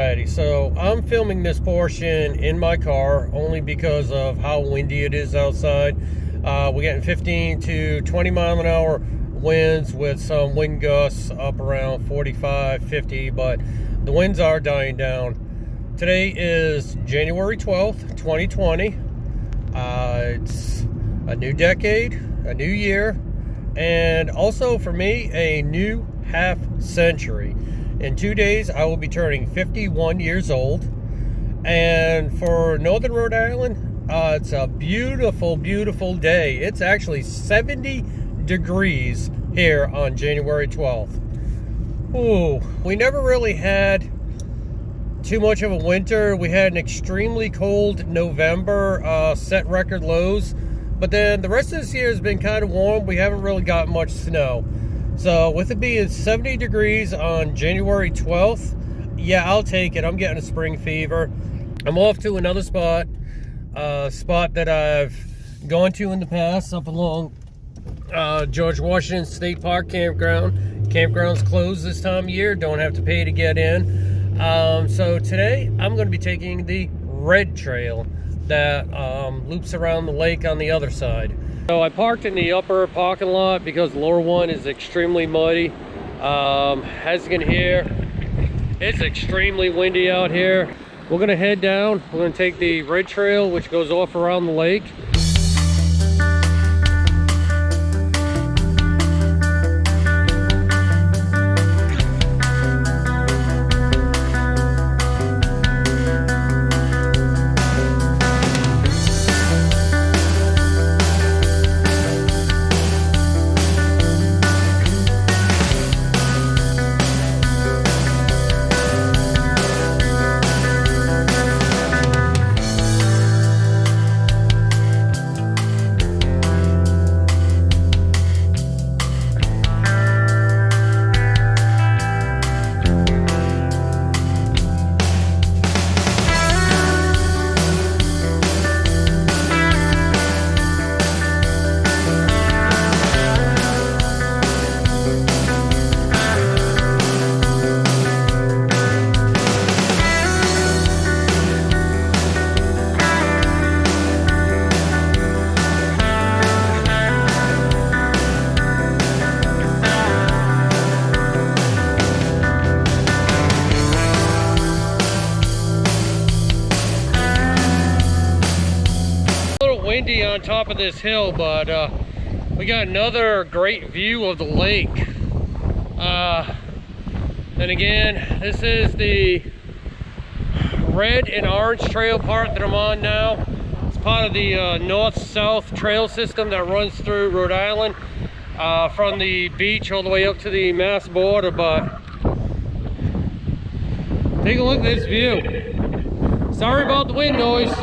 Alrighty, so I'm filming this portion in my car only because of how windy it is outside. We're getting 15 to 20 mile an hour winds with some wind gusts up around 45, 50, but the winds are dying down. Today is January 12th, 2020. It's a new decade, a new year, and also for me, a new half century. In 2 days, I will be turning 51 years old. And for Northern Rhode Island, it's a beautiful, beautiful day. It's actually 70 degrees here on January 12th. Ooh, we never really had too much of a winter. We had an extremely cold November, set record lows. But then the rest of this year has been kind of warm. We haven't really got much snow. So with it being 70 degrees on January 12th, yeah, I'll take it. I'm getting a spring fever. I'm off to another spot, a spot that I've gone to in the past up along George Washington State Park Campground. Campground's closed this time of year. Don't have to pay to get in. So today I'm going to be taking the Red Trail that loops around the lake on the other side. So I parked in the upper parking lot because the lower one is extremely muddy. As you can hear, it's extremely windy out here. We're gonna head down. We're gonna take the Red Trail, which goes off around the lake. Windy on top of this hill, but we got another great view of the lake. And again, this is the red and orange trail part that I'm on now. It's part of the north-south trail system that runs through Rhode Island, from the beach all the way up to the Mass border. But take a look at this view. Sorry about the wind noise.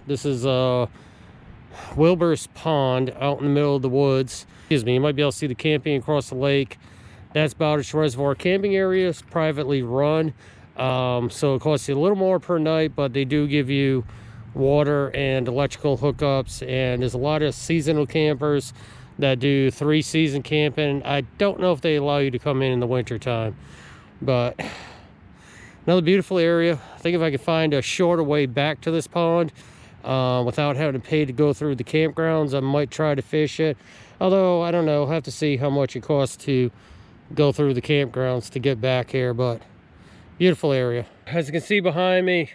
This is Wilbur's Pond out in the middle of the woods. Excuse me, you might be able to see the camping across the lake. That's Bowdish Reservoir camping area. It's privately run. So it costs you a little more per night, but they do give you water and electrical hookups. And there's a lot of seasonal campers that do 3-season camping. I don't know if they allow you to come in the winter time, but another beautiful area. I think if I could find a shorter way back to this pond, without having to pay to go through the campgrounds, I might try to fish it. Although, I don't know, I'll have to see how much it costs to go through the campgrounds to get back here, but beautiful area. As you can see behind me,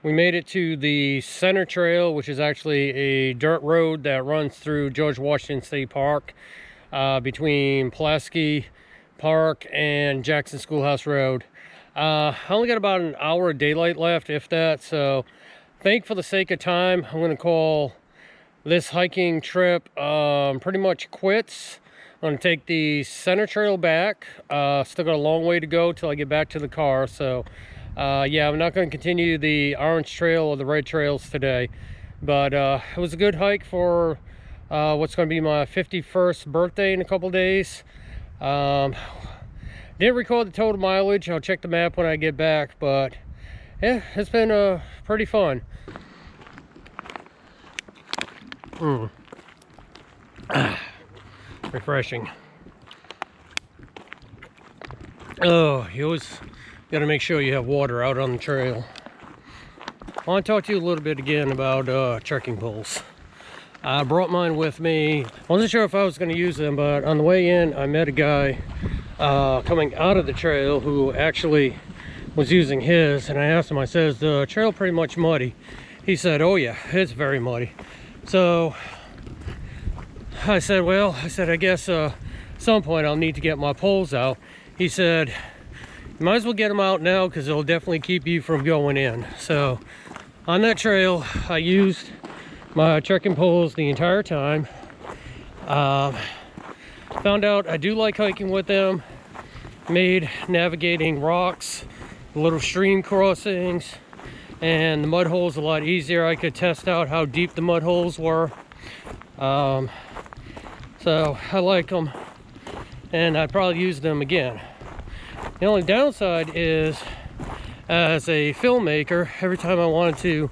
we made it to the center trail, which is actually a dirt road that runs through George Washington State Park, between Pulaski Park and Jackson Schoolhouse Road. I only got about an hour of daylight left, if that, so I think for the sake of time, I'm going to call this hiking trip pretty much quits. I'm going to take the center trail back. Still got a long way to go till I get back to the car, so Yeah, I'm not going to continue the orange trail or the red trails today, but it was a good hike for what's going to be my 51st birthday in a couple days. Didn't record the total mileage. I'll check the map when I get back, but yeah, it's been pretty fun. Refreshing. Oh, you always got to make sure you have water out on the trail. I want to talk to you a little bit again about trekking poles. I brought mine with me. I wasn't sure if I was going to use them, but on the way in I met a guy coming out of the trail who actually was using his, and I asked him, I says, the trail pretty much muddy? He said, oh yeah, it's very muddy. So I said, well, I guess at some point I'll need to get my poles out. He said, you might as well get them out now because it'll definitely keep you from going in. So on that trail I used my trekking poles the entire time. Found out I do like hiking with them. Made navigating rocks, little stream crossings, and the mud holes a lot easier. I could test out how deep the mud holes were. So I like them, and I'd probably use them again. The only downside is, as a filmmaker, every time I wanted to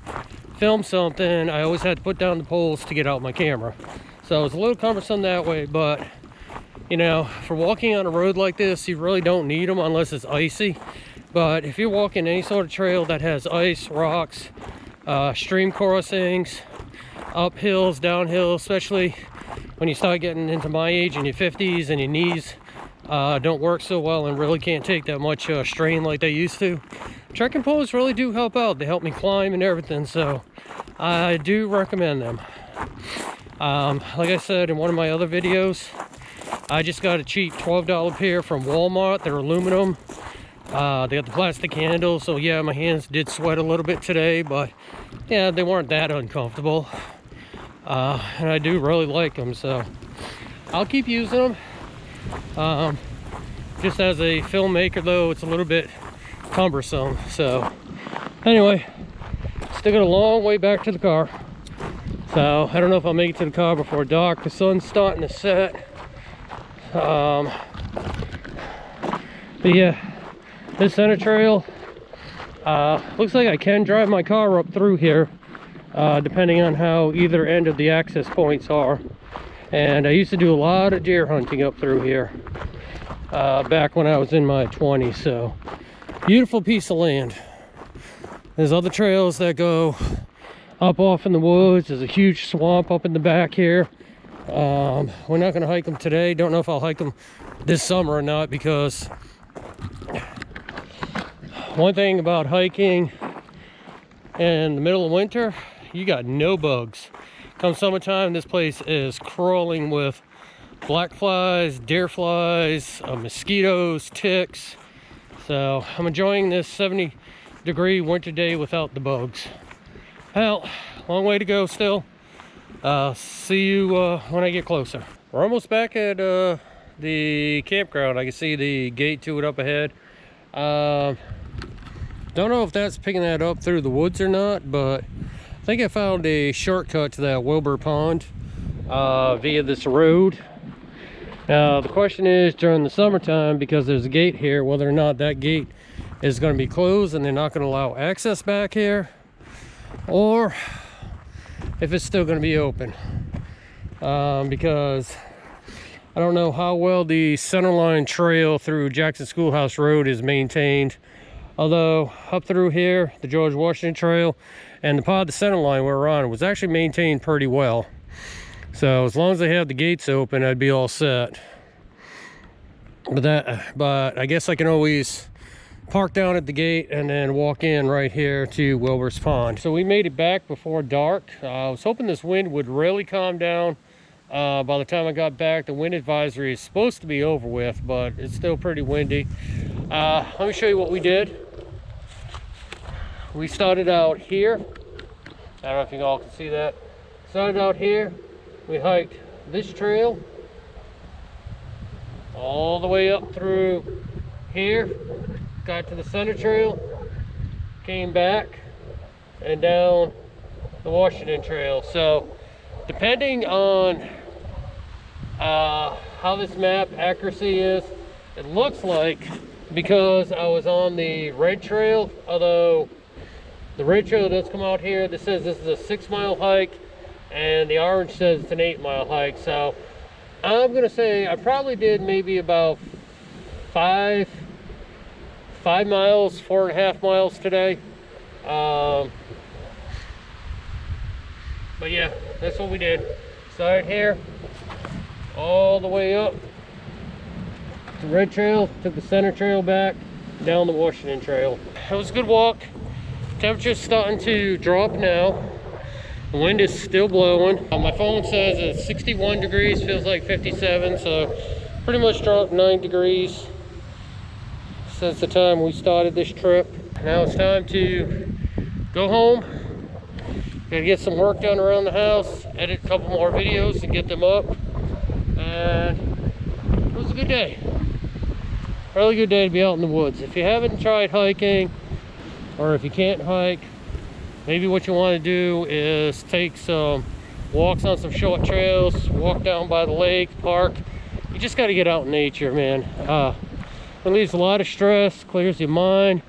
film something, I always had to put down the poles to get out my camera. So it's a little cumbersome that way, but you know, for walking on a road like this, you really don't need them unless it's icy. But if you're walking any sort of trail that has ice, rocks, stream crossings, up hills, downhill, especially when you start getting into my age in your 50s and your knees don't work so well and really can't take that much strain like they used to, trekking poles really do help out. They help me climb and everything, so I do recommend them. Like I said in one of my other videos, I just got a cheap $12 pair from Walmart. They're aluminum. They got the plastic handle, so yeah, my hands did sweat a little bit today, but yeah, they weren't that uncomfortable. And I do really like them, so I'll keep using them. Just as a filmmaker though, it's a little bit cumbersome. So anyway, still got a long way back to the car. So I don't know if I'll make it to the car before dark. The sun's starting to set. But yeah, this center trail, looks like I can drive my car up through here, depending on how either end of the access points are. And I used to do a lot of deer hunting up through here back when I was in my 20s. So beautiful piece of land. There's other trails that go up off in the woods. There's a huge swamp up in the back here. We're not going to hike them today. Don't know if I'll hike them this summer or not, because one thing about hiking in the middle of winter, you got no bugs. Come summertime, this place is crawling with black flies, deer flies, mosquitoes, ticks. So I'm enjoying this 70-degree winter day without the bugs. Well, long way to go still. See you when I get closer. We're almost back at the campground. I can see the gate to it up ahead. Don't know if that's picking that up through the woods or not, but I think I found a shortcut to that Wilbur Pond via this road. Now the question is, during the summertime, because there's a gate here, whether or not that gate is going to be closed and they're not going to allow access back here, or if it's still going to be open. Because I don't know how well the centerline trail through Jackson Schoolhouse Road is maintained. Although up through here, the George Washington Trail and the part of the centerline we're on was actually maintained pretty well. So as long as they have the gates open, I'd be all set. But I guess I can always park down at the gate and then walk in right here to Wilbur's Pond. So we made it back before dark. I was hoping this wind would really calm down by the time I got back. The wind advisory is supposed to be over with, but it's still pretty windy. Let me show you what we did. We started out here. I don't know if you all can see that. Started out here. We hiked this trail all the way up through here. Got to the center trail, came back and down the Washington Trail. So depending on how this map accuracy is, it looks like, because I was on the red trail, although the red trail does come out here, this says this is a 6-mile hike, and the orange says it's an 8-mile hike. So I'm gonna say I probably did maybe about 5 miles, 4.5 miles today. But yeah, that's what we did. Started here, all the way up the red trail, took the center trail back, down the Washington Trail. It was a good walk. Temperature's starting to drop now. The wind is still blowing. My phone says it's 61 degrees, feels like 57, so pretty much dropped 9 degrees since the time we started this trip. Now it's time to go home. Gotta get some work done around the house, edit a couple more videos and get them up. And it was a good day. Really good day to be out in the woods. If you haven't tried hiking, or if you can't hike, maybe what you want to do is take some walks on some short trails, walk down by the lake, park. You just got to get out in nature, man. It relieves a lot of stress, clears your mind,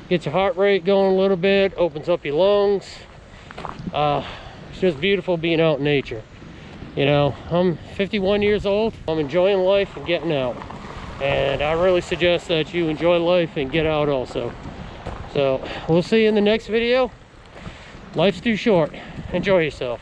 gets your heart rate going a little bit, opens up your lungs. It's just beautiful being out in nature. You know, I'm 51 years old. I'm enjoying life and getting out. And I really suggest that you enjoy life and get out also. So we'll see you in the next video. Life's too short. Enjoy yourself.